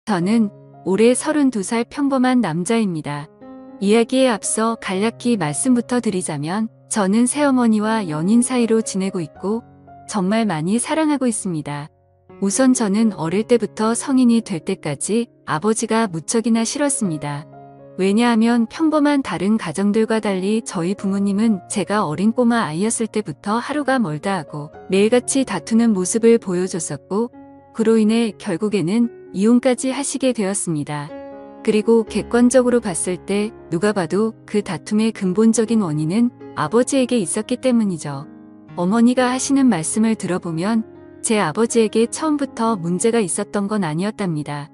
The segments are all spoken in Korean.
저는 올해 32살 평범한 남자입니다. 이야기에 앞서 간략히 말씀부터 드리자면 저는 새어머니와 연인 사이로 지내고 있고 정말 많이 사랑하고 있습니다. 우선 저는 어릴 때부터 성인이 될 때까지 아버지가 무척이나 싫었습니다. 왜냐하면 평범한 다른 가정들과 달리 저희 부모님은 제가 어린 꼬마 아이였을 때부터 하루가 멀다 하고 매일같이 다투는 모습을 보여줬었고 그로 인해 결국에는 이혼까지 하시게 되었습니다. 그리고 객관적으로 봤을 때 누가 봐도 그 다툼의 근본적인 원인은 아버지에게 있었기 때문이죠. 어머니가 하시는 말씀을 들어보면 제 아버지에게 처음부터 문제가 있었던 건 아니었답니다.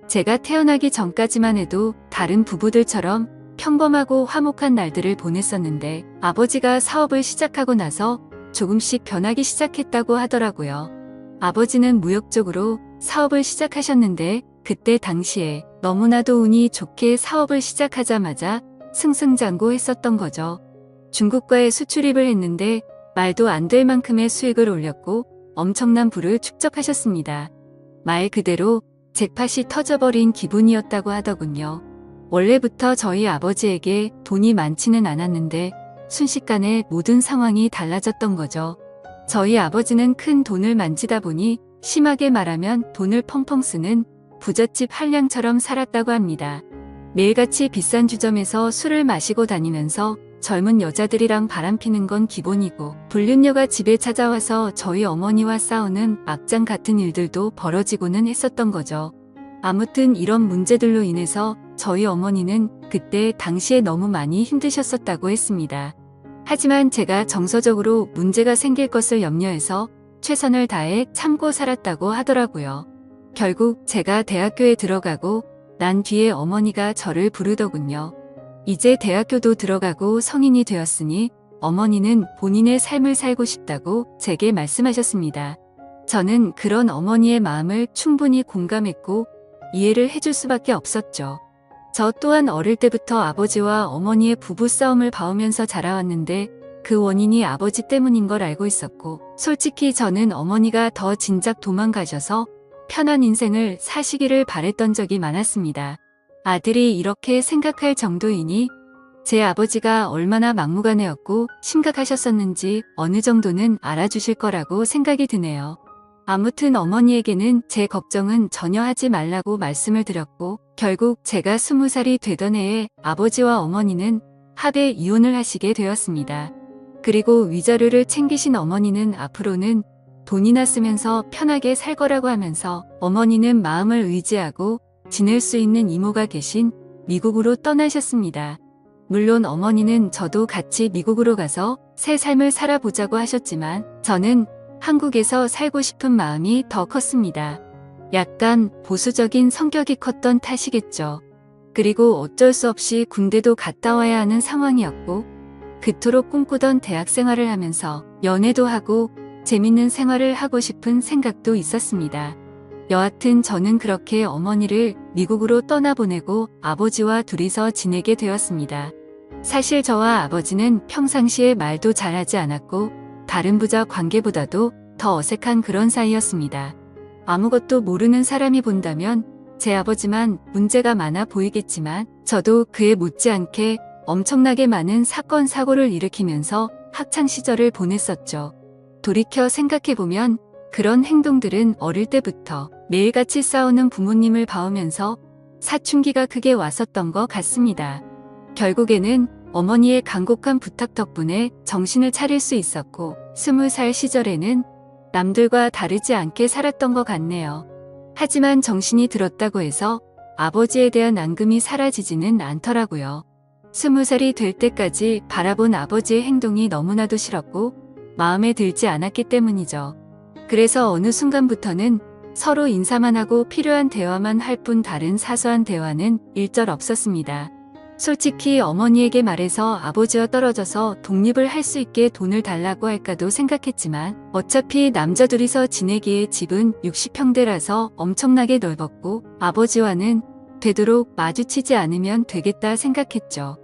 제가 태어나기 전까지만 해도 다른 부부들처럼 평범하고 화목한 날들을 보냈었는데 아버지가 사업을 시작하고 나서 조금씩 변하기 시작했다고 하더라고요. 아버지는 무역 쪽으로 사업을 시작하셨는데 그때 당시에 너무나도 운이 좋게 사업을 시작하자마자 승승장구했었던 거죠. 중국과의 수출입을 했는데 말도 안 될 만큼의 수익을 올렸고 엄청난 부를 축적하셨습니다. 말 그대로 잭팟이 터져버린 기분이었다고 하더군요. 원래부터 저희 아버지에게 돈이 많지는 않았는데 순식간에 모든 상황이 달라졌던 거죠. 저희 아버지는 큰 돈을 만지다 보니 심하게 말하면 돈을 펑펑 쓰는 부잣집 한량처럼 살았다고 합니다. 매일같이 비싼 주점에서 술을 마시고 다니면서 젊은 여자들이랑 바람피는 건 기본이고 불륜녀가 집에 찾아와서 저희 어머니와 싸우는 막장 같은 일들도 벌어지고는 했었던 거죠. 아무튼 이런 문제들로 인해서 저희 어머니는 그때 당시에 너무 많이 힘드셨었다고 했습니다. 하지만 제가 정서적으로 문제가 생길 것을 염려해서 최선을 다해 참고 살았다고 하더라고요. 결국 제가 대학교에 들어가고 난 뒤에 어머니가 저를 부르더군요. 이제 대학교도 들어가고 성인이 되었으니 어머니는 본인의 삶을 살고 싶다고 제게 말씀하셨습니다. 저는 그런 어머니의 마음을 충분히 공감했고 이해를 해줄 수밖에 없었죠. 저 또한 어릴 때부터 아버지와 어머니의 부부싸움을 봐오면서 자라왔는데 그 원인이 아버지 때문인 걸 알고 있었고 솔직히 저는 어머니가 더 진작 도망가셔서 편한 인생을 사시기를 바랬던 적이 많았습니다. 아들이 이렇게 생각할 정도이니 제 아버지가 얼마나 막무가내였고 심각하셨었는지 어느 정도는 알아주실 거라고 생각이 드네요. 아무튼 어머니에게는 제 걱정은 전혀 하지 말라고 말씀을 드렸고 결국 제가 20살이 되던 해에 아버지와 어머니는 합의 이혼을 하시게 되었습니다. 그리고 위자료를 챙기신 어머니는 앞으로는 돈이나 쓰면서 편하게 살 거라고 하면서 어머니는 마음을 의지하고 지낼 수 있는 이모가 계신 미국으로 떠나셨습니다. 물론 어머니는 저도 같이 미국으로 가서 새 삶을 살아보자고 하셨지만 저는 한국에서 살고 싶은 마음이 더 컸습니다. 약간 보수적인 성격이 컸던 탓이겠죠. 그리고 어쩔 수 없이 군대도 갔다 와야 하는 상황이었고 그토록 꿈꾸던 대학 생활을 하면서 연애도 하고 재밌는 생활을 하고 싶은 생각도 있었습니다. 여하튼 저는 그렇게 어머니를 미국으로 떠나보내고 아버지와 둘이서 지내게 되었습니다. 사실 저와 아버지는 평상시에 말도 잘하지 않았고 다른 부자 관계보다도 더 어색한 그런 사이였습니다. 아무것도 모르는 사람이 본다면 제 아버지만 문제가 많아 보이겠지만 저도 그에 못지않게 엄청나게 많은 사건 사고를 일으키면서 학창시절을 보냈었죠. 돌이켜 생각해보면 그런 행동들은 어릴 때부터 매일같이 싸우는 부모님을 봐오면서 사춘기가 크게 왔었던 것 같습니다. 결국에는 어머니의 간곡한 부탁 덕분에 정신을 차릴 수 있었고 20살 시절에는 남들과 다르지 않게 살았던 것 같네요. 하지만 정신이 들었다고 해서 아버지에 대한 앙금이 사라지지는 않더라고요. 20살이 될 때까지 바라본 아버지의 행동이 너무나도 싫었고 마음에 들지 않았기 때문이죠. 그래서 어느 순간부터는 서로 인사만 하고 필요한 대화만 할 뿐 다른 사소한 대화는 일절 없었습니다. 솔직히 어머니에게 말해서 아버지와 떨어져서 독립을 할 수 있게 돈을 달라고 할까도 생각했지만 어차피 남자 둘이서 지내기에 집은 60평대라서 엄청나게 넓었고 아버지와는 되도록 마주치지 않으면 되겠다 생각했죠.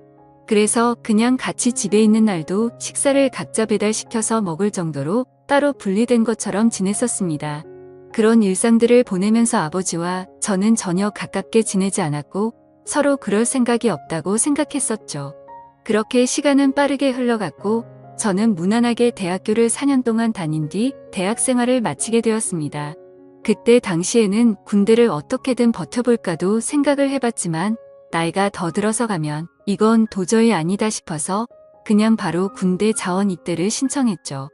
그래서 그냥 같이 집에 있는 날도 식사를 각자 배달시켜서 먹을 정도로 따로 분리된 것처럼 지냈었습니다. 그런 일상들을 보내면서 아버지와 저는 전혀 가깝게 지내지 않았고 서로 그럴 생각이 없다고 생각했었죠. 그렇게 시간은 빠르게 흘러갔고 저는 무난하게 대학교를 4년 동안 다닌 뒤 대학 생활을 마치게 되었습니다. 그때 당시에는 군대를 어떻게든 버텨볼까도 생각을 해봤지만 나이가 더 들어서 가면 이건 도저히 아니다 싶어서 그냥 바로 군대 자원 입대를 신청했죠.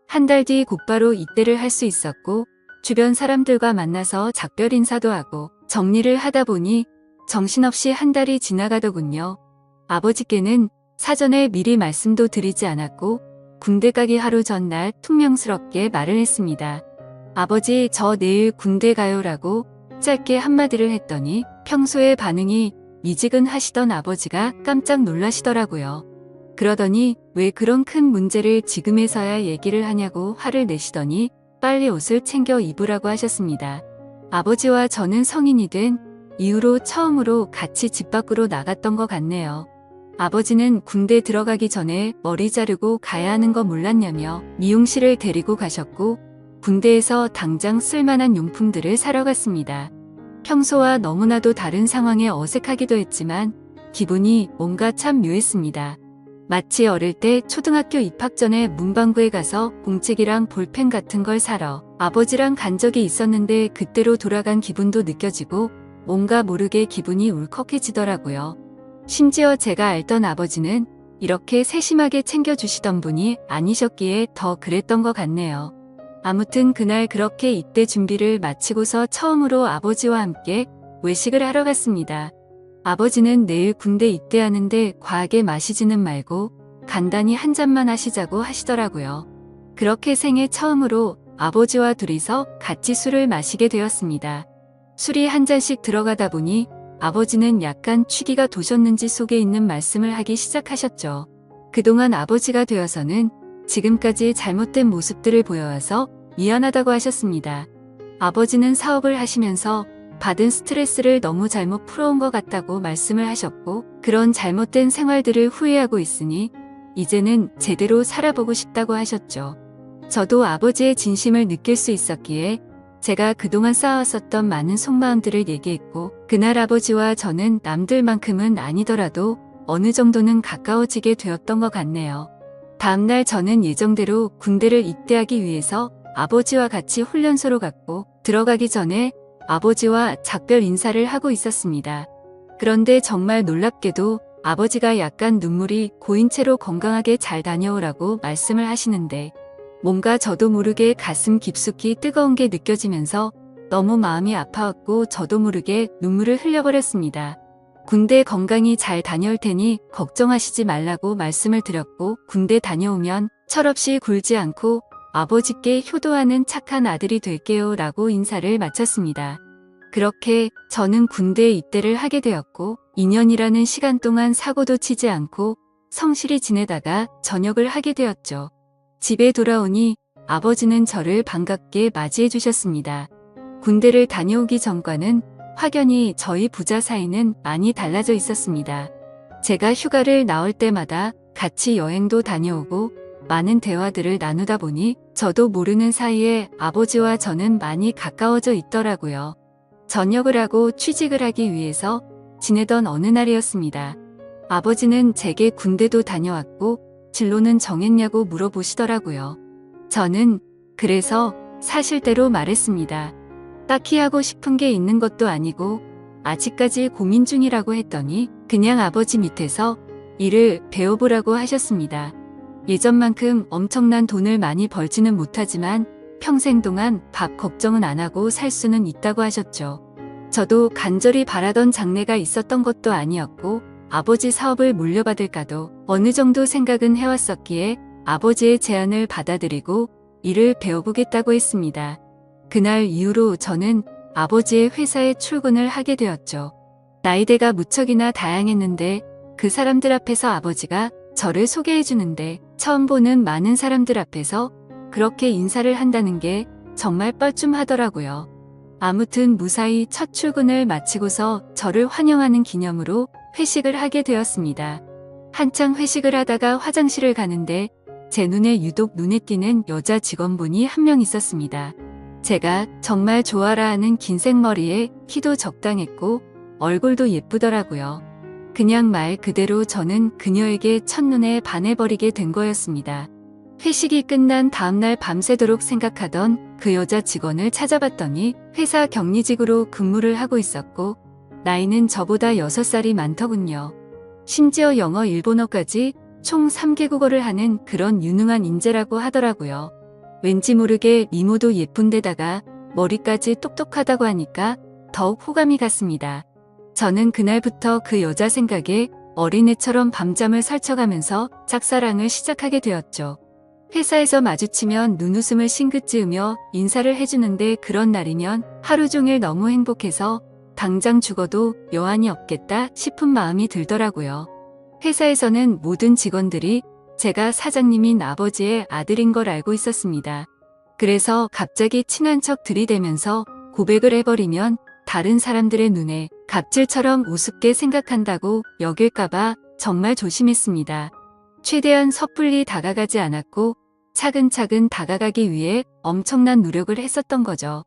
한 달 뒤 곧바로 입대를 할 수 있었고 주변 사람들과 만나서 작별 인사도 하고 정리를 하다 보니 정신없이 한 달이 지나가더군요. 아버지께는 사전에 미리 말씀도 드리지 않았고 군대 가기 하루 전날 퉁명스럽게 말을 했습니다. 아버지, 저 내일 군대 가요라고 짧게 한마디를 했더니 평소의 반응이 미지근하시던 아버지가 깜짝 놀라시더라고요. 그러더니 왜 그런 큰 문제를 지금에서야 얘기를 하냐고 화를 내시더니 빨리 옷을 챙겨 입으라고 하셨습니다. 아버지와 저는 성인이 된 이후로 처음으로 같이 집 밖으로 나갔던 것 같네요. 아버지는 군대 들어가기 전에 머리 자르고 가야 하는 거 몰랐냐며 미용실을 데리고 가셨고 군대에서 당장 쓸만한 용품들을 사러 갔습니다. 평소와 너무나도 다른 상황에 어색하기도 했지만 기분이 뭔가 참 묘했습니다. 마치 어릴 때 초등학교 입학 전에 문방구에 가서 공책이랑 볼펜 같은 걸 사러 아버지랑 간 적이 있었는데 그때로 돌아간 기분도 느껴지고 뭔가 모르게 기분이 울컥해지더라고요. 심지어 제가 알던 아버지는 이렇게 세심하게 챙겨주시던 분이 아니셨기에 더 그랬던 것 같네요. 아무튼 그날 그렇게 입대 준비를 마치고서 처음으로 아버지와 함께 외식을 하러 갔습니다. 아버지는 내일 군대 입대하는데 과하게 마시지는 말고 간단히 한 잔만 하시자고 하시더라고요. 그렇게 생애 처음으로 아버지와 둘이서 같이 술을 마시게 되었습니다. 술이 한 잔씩 들어가다 보니 아버지는 약간 취기가 도셨는지 속에 있는 말씀을 하기 시작하셨죠. 그동안 아버지가 되어서는 지금까지 잘못된 모습들을 보여와서 미안하다고 하셨습니다. 아버지는 사업을 하시면서 받은 스트레스를 너무 잘못 풀어온 것 같다고 말씀을 하셨고 그런 잘못된 생활들을 후회하고 있으니 이제는 제대로 살아보고 싶다고 하셨죠. 저도 아버지의 진심을 느낄 수 있었기에 제가 그동안 쌓아왔었던 많은 속마음들을 얘기했고 그날 아버지와 저는 남들만큼은 아니더라도 어느 정도는 가까워지게 되었던 것 같네요. 다음날 저는 예정대로 군대를 입대하기 위해서 아버지와 같이 훈련소로 갔고 들어가기 전에 아버지와 작별 인사를 하고 있었습니다. 그런데 정말 놀랍게도 아버지가 약간 눈물이 고인 채로 건강하게 잘 다녀오라고 말씀을 하시는데 뭔가 저도 모르게 가슴 깊숙이 뜨거운 게 느껴지면서 너무 마음이 아파왔고 저도 모르게 눈물을 흘려버렸습니다. 군대 건강히 잘 다녀올 테니 걱정하시지 말라고 말씀을 드렸고 군대 다녀오면 철없이 굴지 않고 아버지께 효도하는 착한 아들이 될게요 라고 인사를 마쳤습니다. 그렇게 저는 군대에 입대를 하게 되었고 2년이라는 시간 동안 사고도 치지 않고 성실히 지내다가 전역을 하게 되었죠. 집에 돌아오니 아버지는 저를 반갑게 맞이해 주셨습니다. 군대를 다녀오기 전과는 확연히 저희 부자 사이는 많이 달라져 있었습니다. 제가 휴가를 나올 때마다 같이 여행도 다녀오고 많은 대화들을 나누다 보니 저도 모르는 사이에 아버지와 저는 많이 가까워져 있더라고요. 전역을 하고 취직을 하기 위해서 지내던 어느 날이었습니다. 아버지는 제게 군대도 다녀왔고 진로는 정했냐고 물어보시더라고요. 저는 그래서 사실대로 말했습니다. 딱히 하고 싶은 게 있는 것도 아니고 아직까지 고민 중이라고 했더니 그냥 아버지 밑에서 일을 배워보라고 하셨습니다. 예전만큼 엄청난 돈을 많이 벌지는 못하지만 평생 동안 밥 걱정은 안 하고 살 수는 있다고 하셨죠. 저도 간절히 바라던 장래가 있었던 것도 아니었고 아버지 사업을 물려받을까도 어느 정도 생각은 해왔었기에 아버지의 제안을 받아들이고 일을 배워보겠다고 했습니다. 그날 이후로 저는 아버지의 회사에 출근을 하게 되었죠. 나이대가 무척이나 다양했는데 그 사람들 앞에서 아버지가 저를 소개해주는데 처음 보는 많은 사람들 앞에서 그렇게 인사를 한다는 게 정말 뻘쭘하더라고요. 아무튼 무사히 첫 출근을 마치고서 저를 환영하는 기념으로 회식을 하게 되었습니다. 한창 회식을 하다가 화장실을 가는데 제 눈에 유독 눈에 띄는 여자 직원분이 한 명 있었습니다. 제가 정말 좋아라 하는 긴 생머리에 키도 적당했고 얼굴도 예쁘더라고요. 그냥 말 그대로 저는 그녀에게 첫눈에 반해버리게 된 거였습니다. 회식이 끝난 다음날 밤새도록 생각하던 그 여자 직원을 찾아봤더니 회사 격리직으로 근무를 하고 있었고 나이는 저보다 6살이 많더군요. 심지어 영어, 일본어까지 총 3개국어를 하는 그런 유능한 인재라고 하더라고요. 왠지 모르게 미모도 예쁜데다가 머리까지 똑똑하다고 하니까 더욱 호감이 갔습니다. 저는 그날부터 그 여자 생각에 어린애처럼 밤잠을 설쳐가면서 짝사랑을 시작하게 되었죠. 회사에서 마주치면 눈웃음을 싱긋 지으며 인사를 해주는데 그런 날이면 하루 종일 너무 행복해서 당장 죽어도 여한이 없겠다 싶은 마음이 들더라고요. 회사에서는 모든 직원들이 제가 사장님인 아버지의 아들인 걸 알고 있었습니다. 그래서 갑자기 친한 척 들이대면서 고백을 해버리면 다른 사람들의 눈에 갑질처럼 우습게 생각한다고 여길까봐 정말 조심했습니다. 최대한 섣불리 다가가지 않았고 차근차근 다가가기 위해 엄청난 노력을 했었던 거죠.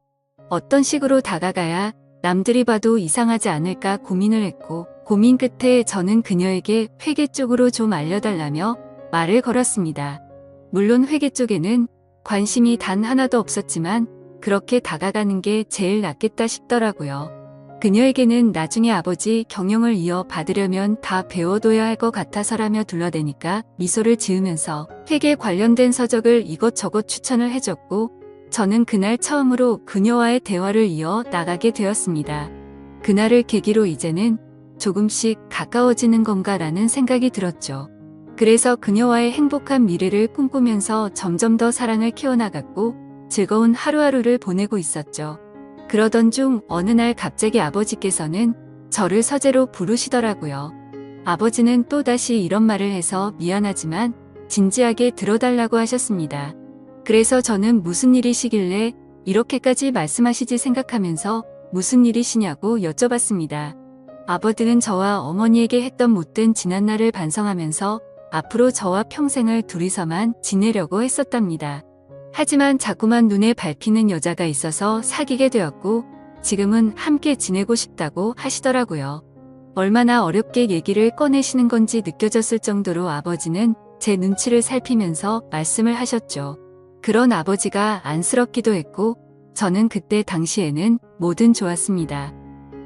어떤 식으로 다가가야 남들이 봐도 이상하지 않을까 고민을 했고 고민 끝에 저는 그녀에게 회계 쪽으로 좀 알려달라며 말을 걸었습니다. 물론 회계 쪽에는 관심이 단 하나도 없었지만 그렇게 다가가는 게 제일 낫겠다 싶더라고요. 그녀에게는 나중에 아버지 경영을 이어받으려면 다 배워둬야 할 것 같아서라며 둘러대니까 미소를 지으면서 회계 관련된 서적을 이것저것 추천을 해줬고 저는 그날 처음으로 그녀와의 대화를 이어 나가게 되었습니다. 그날을 계기로 이제는 조금씩 가까워지는 건가라는 생각이 들었죠. 그래서 그녀와의 행복한 미래를 꿈꾸면서 점점 더 사랑을 키워나갔고 즐거운 하루하루를 보내고 있었죠. 그러던 중 어느 날 갑자기 아버지께서는 저를 서재로 부르시더라고요. 아버지는 또다시 이런 말을 해서 미안하지만 진지하게 들어달라고 하셨습니다. 그래서 저는 무슨 일이시길래 이렇게까지 말씀하시지 생각하면서 무슨 일이시냐고 여쭤봤습니다. 아버지는 저와 어머니에게 했던 못된 지난날을 반성하면서 앞으로 저와 평생을 둘이서만 지내려고 했었답니다. 하지만 자꾸만 눈에 밟히는 여자가 있어서 사귀게 되었고 지금은 함께 지내고 싶다고 하시더라고요. 얼마나 어렵게 얘기를 꺼내시는 건지 느껴졌을 정도로 아버지는 제 눈치를 살피면서 말씀을 하셨죠. 그런 아버지가 안쓰럽기도 했고 저는 그때 당시에는 뭐든 좋았습니다.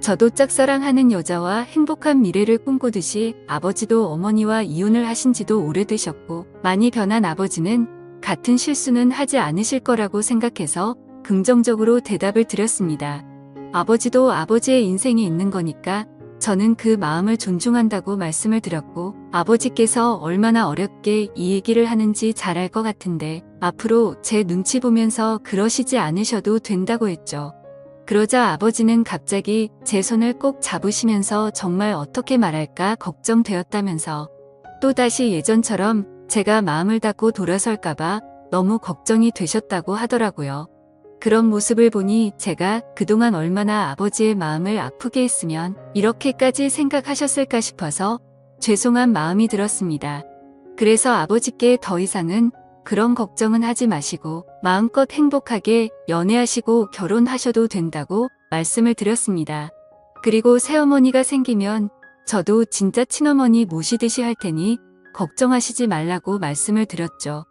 저도 짝사랑하는 여자와 행복한 미래를 꿈꾸듯이 아버지도 어머니와 이혼을 하신 지도 오래되셨고 많이 변한 아버지는 같은 실수는 하지 않으실 거라고 생각해서 긍정적으로 대답을 드렸습니다. 아버지도 아버지의 인생이 있는 거니까 저는 그 마음을 존중한다고 말씀을 드렸고 아버지께서 얼마나 어렵게 이 얘기를 하는지 잘 알 것 같은데 앞으로 제 눈치 보면서 그러시지 않으셔도 된다고 했죠. 그러자 아버지는 갑자기 제 손을 꼭 잡으시면서 정말 어떻게 말할까 걱정되었다면서 또다시 예전처럼 제가 마음을 닫고 돌아설까봐 너무 걱정이 되셨다고 하더라고요. 그런 모습을 보니 제가 그동안 얼마나 아버지의 마음을 아프게 했으면 이렇게까지 생각하셨을까 싶어서 죄송한 마음이 들었습니다. 그래서 아버지께 더 이상은 그런 걱정은 하지 마시고 마음껏 행복하게 연애하시고 결혼하셔도 된다고 말씀을 드렸습니다. 그리고 새어머니가 생기면 저도 진짜 친어머니 모시듯이 할 테니 걱정하시지 말라고 말씀을 드렸죠.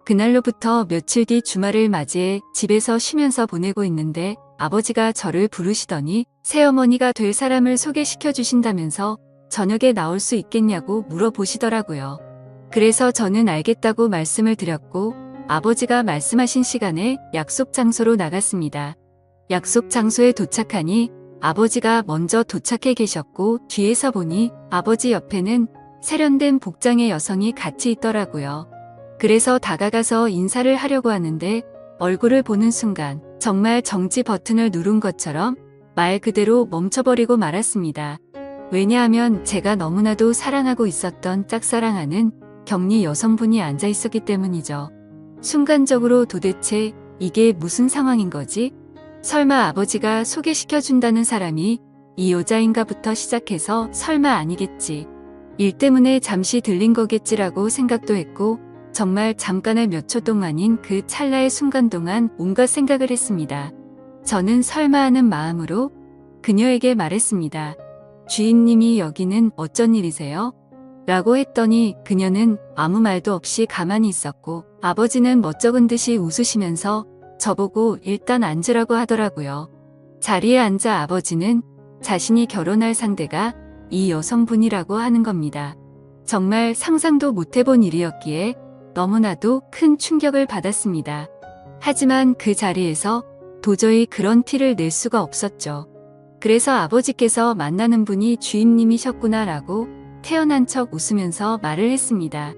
그날로부터 며칠 뒤 주말을 맞이해 집에서 쉬면서 보내고 있는데 아버지가 저를 부르시더니 새어머니가 될 사람을 소개시켜 주신다면서 저녁에 나올 수 있겠냐고 물어보시더라고요. 그래서 저는 알겠다고 말씀을 드렸고 아버지가 말씀하신 시간에 약속 장소로 나갔습니다. 약속 장소에 도착하니 아버지가 먼저 도착해 계셨고 뒤에서 보니 아버지 옆에는 세련된 복장의 여성이 같이 있더라고요. 그래서 다가가서 인사를 하려고 하는데 얼굴을 보는 순간 정말 정지 버튼을 누른 것처럼 말 그대로 멈춰버리고 말았습니다. 왜냐하면 제가 너무나도 사랑하고 있었던 짝사랑하는 격리 여성분이 앉아 있었기 때문이죠. 순간적으로 도대체 이게 무슨 상황인 거지? 설마 아버지가 소개시켜준다는 사람이 이 여자인가부터 시작해서 설마 아니겠지. 일 때문에 잠시 들린 거겠지라고 생각도 했고 정말 잠깐의 몇 초 동안인 그 찰나의 순간 동안 온갖 생각을 했습니다. 저는 설마 하는 마음으로 그녀에게 말했습니다. 주인님이 여기는 어쩐 일이세요? 라고 했더니 그녀는 아무 말도 없이 가만히 있었고 아버지는 멋쩍은 듯이 웃으시면서 저보고 일단 앉으라고 하더라고요. 자리에 앉아 아버지는 자신이 결혼할 상대가 이 여성분이라고 하는 겁니다. 정말 상상도 못해본 일이었기에 너무나도 큰 충격을 받았습니다. 하지만 그 자리에서 도저히 그런 티를 낼 수가 없었죠. 그래서 아버지께서 만나는 분이 주임님이셨구나라고 태연한 척 웃으면서 말을 했습니다.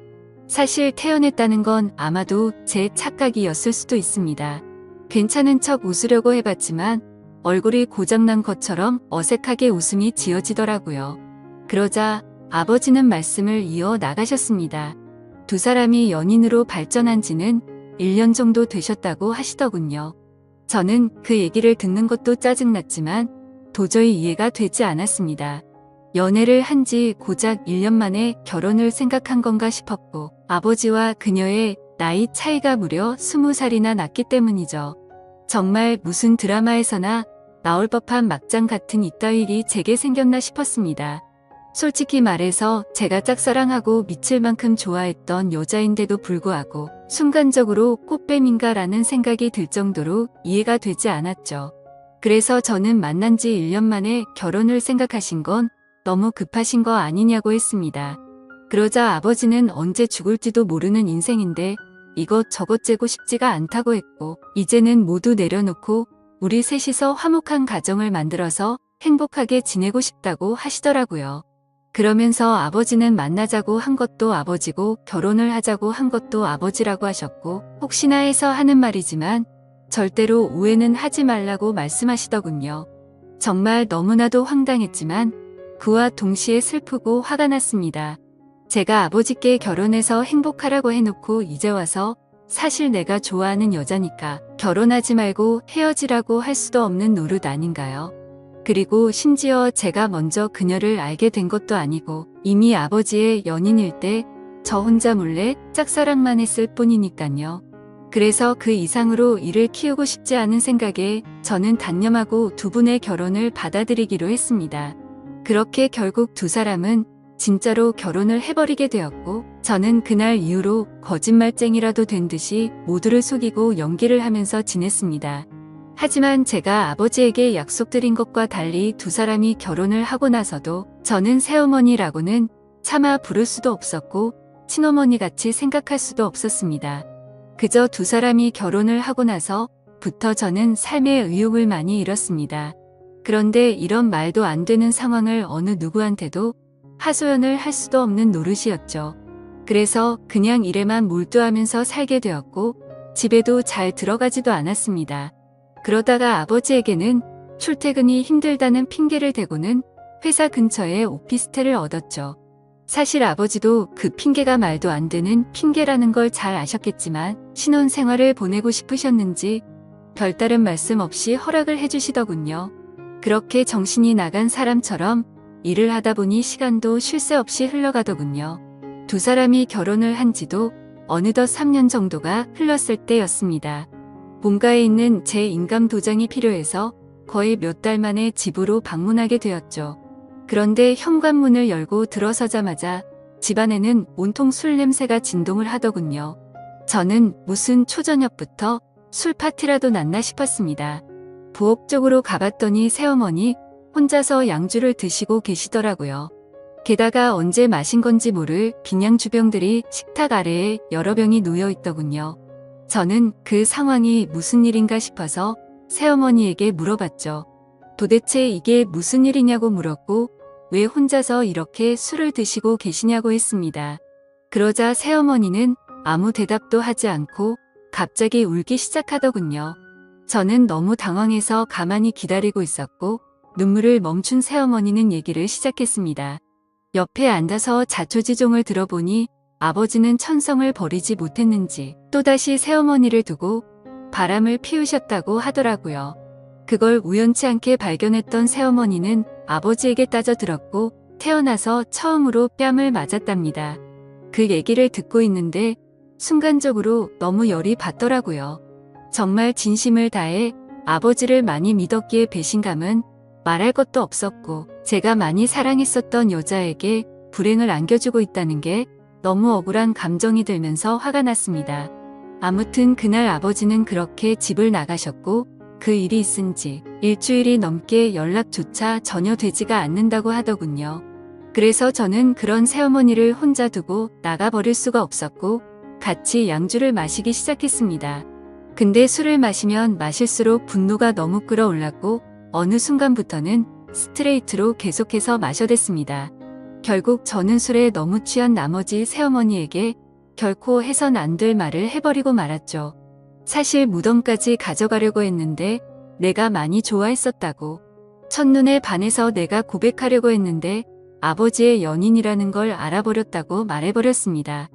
사실 태연했다는 건 아마도 제 착각이었을 수도 있습니다. 괜찮은 척 웃으려고 해봤지만 얼굴이 고장난 것처럼 어색하게 웃음이 지어지더라고요. 그러자 아버지는 말씀을 이어 나가셨습니다. 두 사람이 연인으로 발전한 지는 1년 정도 되셨다고 하시더군요. 저는 그 얘기를 듣는 것도 짜증났지만 도저히 이해가 되지 않았습니다. 연애를 한 지 고작 1년 만에 결혼을 생각한 건가 싶었고 아버지와 그녀의 나이 차이가 무려 20살이나 났기 때문이죠. 정말 무슨 드라마에서나 나올 법한 막장 같은 이따위 일이 제게 생겼나 싶었습니다. 솔직히 말해서 제가 짝사랑하고 미칠 만큼 좋아했던 여자인데도 불구하고 순간적으로 꽃뱀인가라는 생각이 들 정도로 이해가 되지 않았죠. 그래서 저는 만난 지 1년 만에 결혼을 생각하신 건 너무 급하신 거 아니냐고 했습니다. 그러자 아버지는 언제 죽을지도 모르는 인생인데 이것저것 재고 싶지가 않다고 했고 이제는 모두 내려놓고 우리 셋이서 화목한 가정을 만들어서 행복하게 지내고 싶다고 하시더라고요. 그러면서 아버지는 만나자고 한 것도 아버지고 결혼을 하자고 한 것도 아버지라고 하셨고 혹시나 해서 하는 말이지만 절대로 오해는 하지 말라고 말씀하시더군요. 정말 너무나도 황당했지만 그와 동시에 슬프고 화가 났습니다. 제가 아버지께 결혼해서 행복하라고 해놓고 이제 와서 사실 내가 좋아하는 여자니까 결혼하지 말고 헤어지라고 할 수도 없는 노릇 아닌가요? 그리고 심지어 제가 먼저 그녀를 알게 된 것도 아니고 이미 아버지의 연인일 때 저 혼자 몰래 짝사랑만 했을 뿐이니깐요. 그래서 그 이상으로 이를 키우고 싶지 않은 생각에 저는 단념하고 두 분의 결혼을 받아들이기로 했습니다. 그렇게 결국 두 사람은 진짜로 결혼을 해버리게 되었고 저는 그날 이후로 거짓말쟁이라도 된 듯이 모두를 속이고 연기를 하면서 지냈습니다. 하지만 제가 아버지에게 약속드린 것과 달리 두 사람이 결혼을 하고 나서도 저는 새어머니라고는 차마 부를 수도 없었고 친어머니같이 생각할 수도 없었습니다. 그저 두 사람이 결혼을 하고 나서부터 저는 삶의 의욕을 많이 잃었습니다. 그런데 이런 말도 안 되는 상황을 어느 누구한테도 하소연을 할 수도 없는 노릇이었죠. 그래서 그냥 일에만 몰두하면서 살게 되었고 집에도 잘 들어가지도 않았습니다. 그러다가 아버지에게는 출퇴근이 힘들다는 핑계를 대고는 회사 근처에 오피스텔을 얻었죠. 사실 아버지도 그 핑계가 말도 안 되는 핑계라는 걸 잘 아셨겠지만 신혼생활을 보내고 싶으셨는지 별다른 말씀 없이 허락을 해주시더군요. 그렇게 정신이 나간 사람처럼 일을 하다 보니 시간도 쉴 새 없이 흘러가더군요. 두 사람이 결혼을 한 지도 어느덧 3년 정도가 흘렀을 때였습니다. 본가에 있는 제 인감 도장이 필요해서 거의 몇 달 만에 집으로 방문하게 되었죠. 그런데 현관문을 열고 들어서자마자 집안에는 온통 술 냄새가 진동을 하더군요. 저는 무슨 초저녁부터 술 파티라도 났나 싶었습니다. 부엌 쪽으로 가봤더니 새어머니 혼자서 양주를 드시고 계시더라고요. 게다가 언제 마신 건지 모를 빈양 주병들이 식탁 아래에 여러 병이 놓여 있더군요. 저는 그 상황이 무슨 일인가 싶어서 새어머니에게 물어봤죠. 도대체 이게 무슨 일이냐고 물었고 왜 혼자서 이렇게 술을 드시고 계시냐고 했습니다. 그러자 새어머니는 아무 대답도 하지 않고 갑자기 울기 시작하더군요. 저는 너무 당황해서 가만히 기다리고 있었고 눈물을 멈춘 새어머니는 얘기를 시작했습니다. 옆에 앉아서 자초지종을 들어보니 아버지는 천성을 버리지 못했는지 또다시 새어머니를 두고 바람을 피우셨다고 하더라고요. 그걸 우연치 않게 발견했던 새어머니는 아버지에게 따져들었고 태어나서 처음으로 뺨을 맞았답니다. 그 얘기를 듣고 있는데 순간적으로 너무 열이 받더라고요. 정말 진심을 다해 아버지를 많이 믿었기에 배신감은 말할 것도 없었고, 제가 많이 사랑했었던 여자에게 불행을 안겨주고 있다는 게 너무 억울한 감정이 들면서 화가 났습니다. 아무튼 그날 아버지는 그렇게 집을 나가셨고, 그 일이 있은 지 일주일이 넘게 연락조차 전혀 되지가 않는다고 하더군요. 그래서 저는 그런 새어머니를 혼자 두고 나가버릴 수가 없었고, 같이 양주를 마시기 시작했습니다. 근데 술을 마시면 마실수록 분노가 너무 끌어올랐고, 어느 순간부터는 스트레이트로 계속해서 마셔댔습니다. 결국 저는 술에 너무 취한 나머지 새어머니에게 결코 해선 안 될 말을 해버리고 말았죠. 사실 무덤까지 가져가려고 했는데 내가 많이 좋아했었다고. 첫눈에 반해서 내가 고백하려고 했는데 아버지의 연인이라는 걸 알아버렸다고 말해버렸습니다.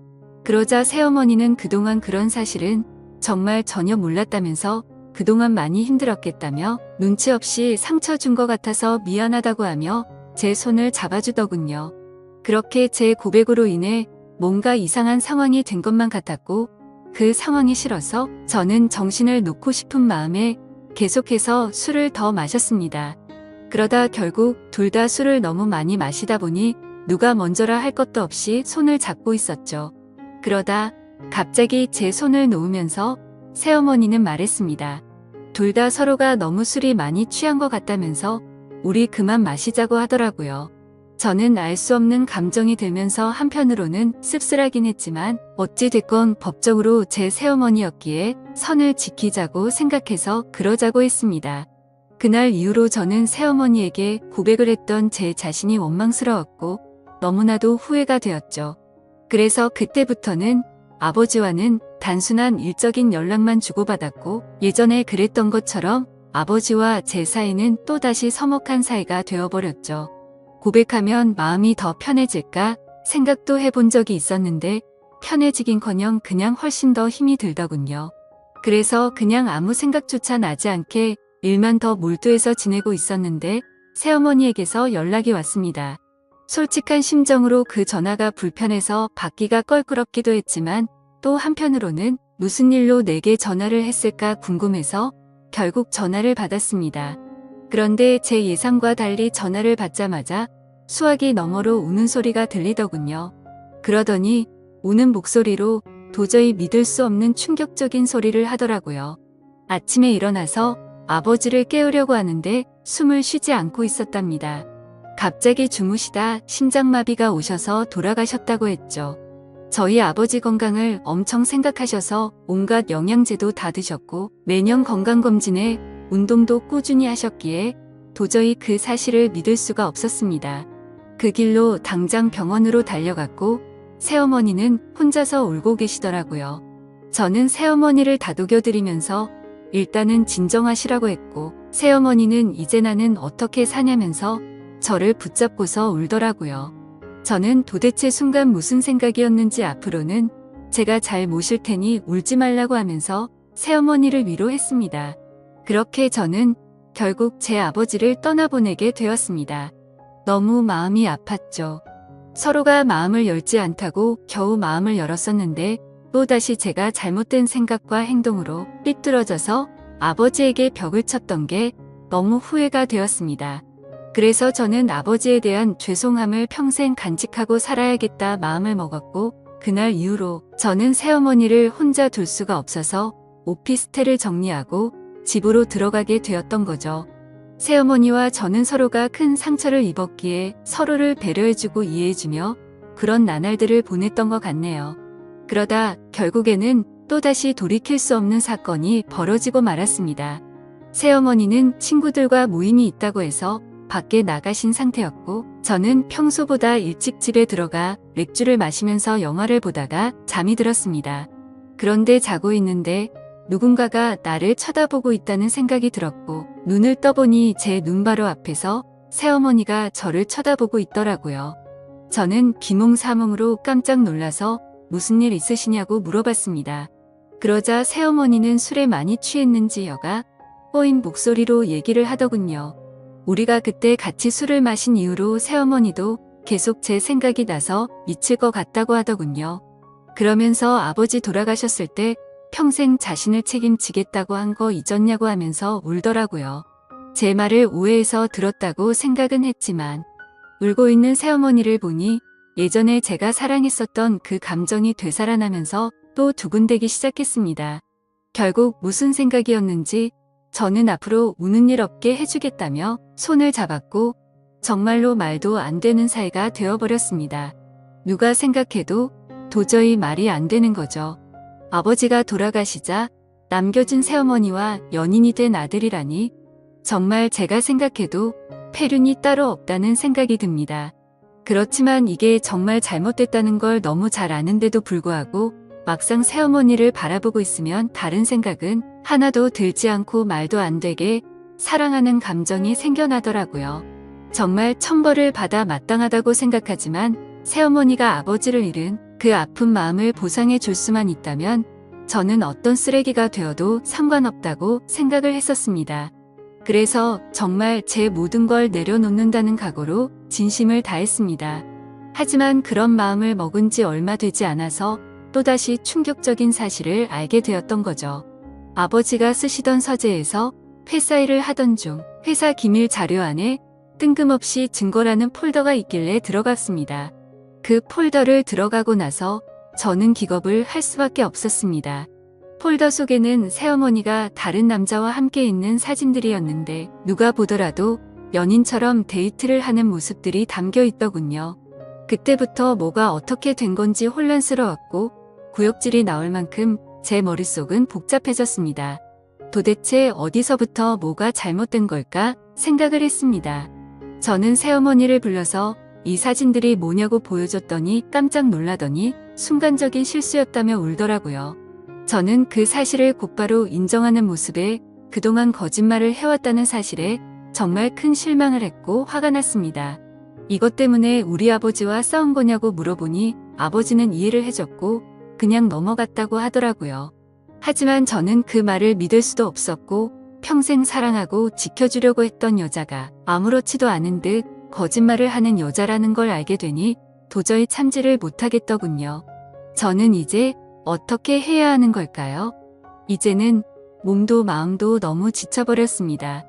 그러자 새어머니는 그동안 그런 사실은 정말 전혀 몰랐다면서 그동안 많이 힘들었겠다며 눈치 없이 상처 준 것 같아서 미안하다고 하며 제 손을 잡아주더군요. 그렇게 제 고백으로 인해 뭔가 이상한 상황이 된 것만 같았고, 그 상황이 싫어서 저는 정신을 놓고 싶은 마음에 계속해서 술을 더 마셨습니다. 그러다 결국 둘 다 술을 너무 많이 마시다 보니 누가 먼저라 할 것도 없이 손을 잡고 있었죠. 그러다 갑자기 제 손을 놓으면서 새어머니는 말했습니다. 둘 다 서로가 너무 술이 많이 취한 것 같다면서 우리 그만 마시자고 하더라고요. 저는 알 수 없는 감정이 들면서 한편으로는 씁쓸하긴 했지만 어찌됐건 법적으로 제 새어머니였기에 선을 지키자고 생각해서 그러자고 했습니다. 그날 이후로 저는 새어머니에게 고백을 했던 제 자신이 원망스러웠고 너무나도 후회가 되었죠. 그래서 그때부터는 아버지와는 단순한 일적인 연락만 주고받았고, 예전에 그랬던 것처럼 아버지와 제 사이는 또다시 서먹한 사이가 되어버렸죠. 고백하면 마음이 더 편해질까 생각도 해본 적이 있었는데 편해지긴커녕 그냥 훨씬 더 힘이 들더군요. 그래서 그냥 아무 생각조차 나지 않게 일만 더 몰두해서 지내고 있었는데 새어머니에게서 연락이 왔습니다. 솔직한 심정으로 그 전화가 불편해서 받기가 껄끄럽기도 했지만 또 한편으로는 무슨 일로 내게 전화를 했을까 궁금해서 결국 전화를 받았습니다. 그런데 제 예상과 달리 전화를 받자마자 수화기 너머로 우는 소리가 들리더군요. 그러더니 우는 목소리로 도저히 믿을 수 없는 충격적인 소리를 하더라고요. 아침에 일어나서 아버지를 깨우려고 하는데 숨을 쉬지 않고 있었답니다. 갑자기 주무시다 심장마비가 오셔서 돌아가셨다고 했죠. 저희 아버지 건강을 엄청 생각하셔서 온갖 영양제도 다 드셨고 매년 건강검진에 운동도 꾸준히 하셨기에 도저히 그 사실을 믿을 수가 없었습니다. 그 길로 당장 병원으로 달려갔고 새어머니는 혼자서 울고 계시더라고요. 저는 새어머니를 다독여드리면서 일단은 진정하시라고 했고 새어머니는 이제 나는 어떻게 사냐면서 저를 붙잡고서 울더라고요. 저는 도대체 순간 무슨 생각이었는지 앞으로는 제가 잘 모실 테니 울지 말라고 하면서 새어머니를 위로했습니다. 그렇게 저는 결국 제 아버지를 떠나보내게 되었습니다. 너무 마음이 아팠죠. 서로가 마음을 열지 않다고 겨우 마음을 열었었는데 또다시 제가 잘못된 생각과 행동으로 삐뚤어져서 아버지에게 벽을 쳤던 게 너무 후회가 되었습니다. 그래서 저는 아버지에 대한 죄송함을 평생 간직하고 살아야겠다 마음을 먹었고 그날 이후로 저는 새어머니를 혼자 둘 수가 없어서 오피스텔을 정리하고 집으로 들어가게 되었던 거죠. 새어머니와 저는 서로가 큰 상처를 입었기에 서로를 배려해주고 이해해주며 그런 나날들을 보냈던 것 같네요. 그러다 결국에는 또다시 돌이킬 수 없는 사건이 벌어지고 말았습니다. 새어머니는 친구들과 모임이 있다고 해서 밖에 나가신 상태였고 저는 평소보다 일찍 집에 들어가 맥주를 마시면서 영화를 보다가 잠이 들었습니다. 그런데 자고 있는데 누군가가 나를 쳐다보고 있다는 생각이 들었고 눈을 떠보니 제 눈 바로 앞에서 새어머니가 저를 쳐다보고 있더라고요. 저는 비몽사몽으로 깜짝 놀라서 무슨 일 있으시냐고 물어봤습니다. 그러자 새어머니는 술에 많이 취했는지 여가 꼬인 목소리로 얘기를 하더군요. 우리가 그때 같이 술을 마신 이후로 새어머니도 계속 제 생각이 나서 미칠 것 같다고 하더군요. 그러면서 아버지 돌아가셨을 때 평생 자신을 책임지겠다고 한 거 잊었냐고 하면서 울더라고요. 제 말을 오해해서 들었다고 생각은 했지만 울고 있는 새어머니를 보니 예전에 제가 사랑했었던 그 감정이 되살아나면서 또 두근대기 시작했습니다. 결국 무슨 생각이었는지 저는 앞으로 우는 일 없게 해주겠다며 손을 잡았고 정말로 말도 안 되는 사이가 되어버렸습니다. 누가 생각해도 도저히 말이 안 되는 거죠. 아버지가 돌아가시자 남겨진 새어머니와 연인이 된 아들이라니 정말 제가 생각해도 폐륜이 따로 없다는 생각이 듭니다. 그렇지만 이게 정말 잘못됐다는 걸 너무 잘 아는데도 불구하고 막상 새어머니를 바라보고 있으면 다른 생각은 하나도 들지 않고 말도 안 되게 사랑하는 감정이 생겨나더라고요. 정말 천벌을 받아 마땅하다고 생각하지만 새어머니가 아버지를 잃은 그 아픈 마음을 보상해 줄 수만 있다면 저는 어떤 쓰레기가 되어도 상관없다고 생각을 했었습니다. 그래서 정말 제 모든 걸 내려놓는다는 각오로 진심을 다했습니다. 하지만 그런 마음을 먹은 지 얼마 되지 않아서 또다시 충격적인 사실을 알게 되었던 거죠. 아버지가 쓰시던 서재에서 회사 일을 하던 중 회사 기밀 자료 안에 뜬금없이 증거라는 폴더가 있길래 들어갔습니다. 그 폴더를 들어가고 나서 저는 기겁을 할 수밖에 없었습니다. 폴더 속에는 새어머니가 다른 남자와 함께 있는 사진들이었는데 누가 보더라도 연인처럼 데이트를 하는 모습들이 담겨 있더군요. 그때부터 뭐가 어떻게 된 건지 혼란스러웠고 구역질이 나올 만큼 제 머릿속은 복잡해졌습니다. 도대체 어디서부터 뭐가 잘못된 걸까 생각을 했습니다. 저는 새어머니를 불러서 이 사진들이 뭐냐고 보여줬더니 깜짝 놀라더니 순간적인 실수였다며 울더라고요. 저는 그 사실을 곧바로 인정하는 모습에 그동안 거짓말을 해왔다는 사실에 정말 큰 실망을 했고 화가 났습니다. 이것 때문에 우리 아버지와 싸운 거냐고 물어보니 아버지는 이해를 해줬고 그냥 넘어갔다고 하더라고요. 하지만 저는 그 말을 믿을 수도 없었고 평생 사랑하고 지켜주려고 했던 여자가 아무렇지도 않은 듯 거짓말을 하는 여자라는 걸 알게 되니 도저히 참지를 못하겠더군요. 저는 이제 어떻게 해야 하는 걸까요? 이제는 몸도 마음도 너무 지쳐버렸습니다.